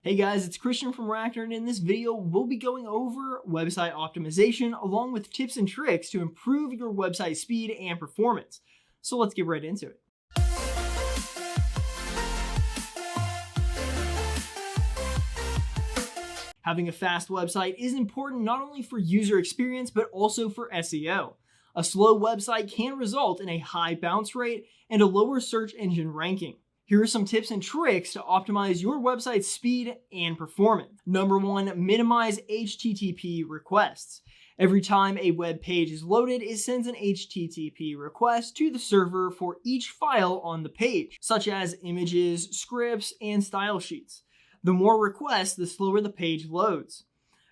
Hey guys, it's Christian from Rackner, and in this video, we'll be going over website optimization along with tips and tricks to improve your website speed and performance. So let's get right into it. Having a fast website is important not only for user experience, but also for SEO. A slow website can result in a high bounce rate and a lower search engine ranking. Here are some tips and tricks to optimize your website's speed and performance. Number one, minimize HTTP requests. Every time a web page is loaded, it sends an HTTP request to the server for each file on the page, such as images, scripts, and style sheets. The more requests, the slower the page loads.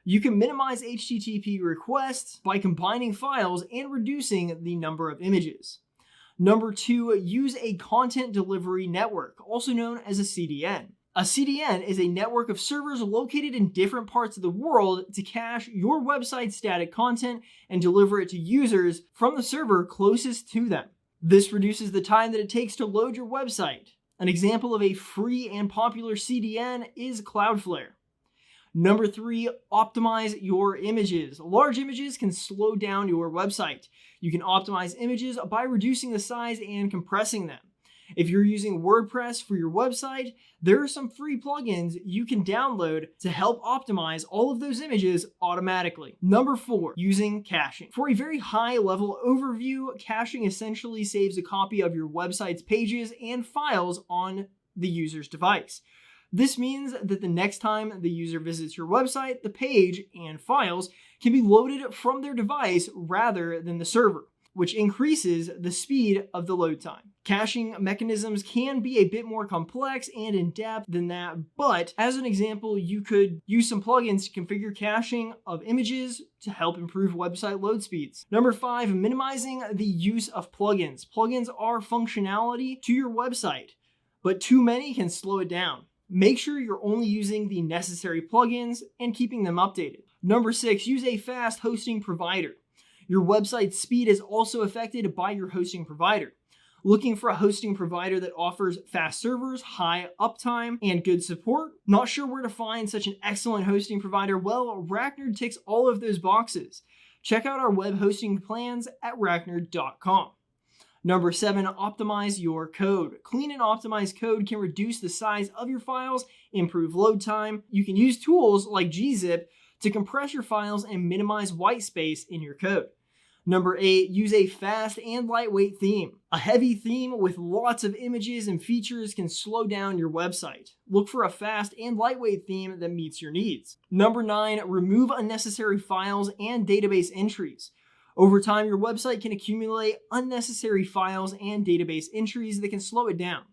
You can minimize HTTP requests by combining files and reducing the number of images. Number two, use a content delivery network, also known as a CDN. A CDN is a network of servers located in different parts of the world to cache your website's static content and deliver it to users from the server closest to them. This reduces the time that it takes to load your website. An example of a free and popular CDN is Cloudflare. Number three, optimize your images. Large images can slow down your website. You can optimize images by reducing the size and compressing them. If you're using WordPress for your website, there are some free plugins you can download to help optimize all of those images automatically. Number four, using caching. For a very high level overview, caching essentially saves a copy of your website's pages and files on the user's device. This means that the next time the user visits your website, the page and files can be loaded from their device rather than the server, which increases the speed of the load time. Caching mechanisms can be a bit more complex and in-depth than that, but as an example, you could use some plugins to configure caching of images to help improve website load speeds. Number five, minimizing the use of plugins. Plugins are functionality to your website, but too many can slow it down. Make sure you're only using the necessary plugins and keeping them updated. Number six, use a fast hosting provider. Your website's speed is also affected by your hosting provider. Looking for a hosting provider that offers fast servers, high uptime, and good support? Not sure where to find such an excellent hosting provider? Well, Rackner ticks all of those boxes. Check out our web hosting plans at rackner.com. Number seven, optimize your code. Clean and optimized code can reduce the size of your files, improve load time. You can use tools like gzip to compress your files and minimize white space in your code. Number eight, use a fast and lightweight theme. A heavy theme with lots of images and features can slow down your website. Look for a fast and lightweight theme that meets your needs. Number nine, remove unnecessary files and database entries. Over time, your website can accumulate unnecessary files and database entries that can slow it down.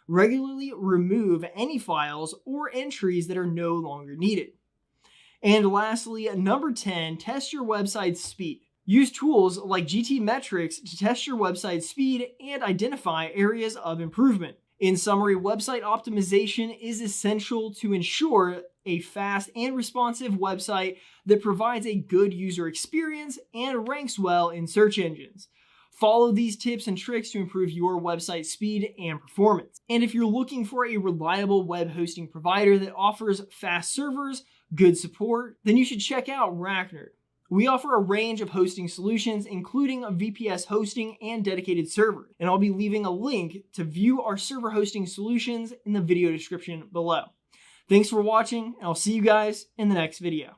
Regularly remove any files or entries that are no longer needed. And lastly, number 10, test your website's speed. Use tools like GTmetrix to test your website's speed and identify areas of improvement. In summary, website optimization is essential to ensure a fast and responsive website that provides a good user experience and ranks well in search engines. Follow these tips and tricks to improve your website speed and performance. And if you're looking for a reliable web hosting provider that offers fast servers, good support, then you should check out Rackner. We offer a range of hosting solutions, including VPS hosting and dedicated servers. And I'll be leaving a link to view our server hosting solutions in the video description below. Thanks for watching, and I'll see you guys in the next video.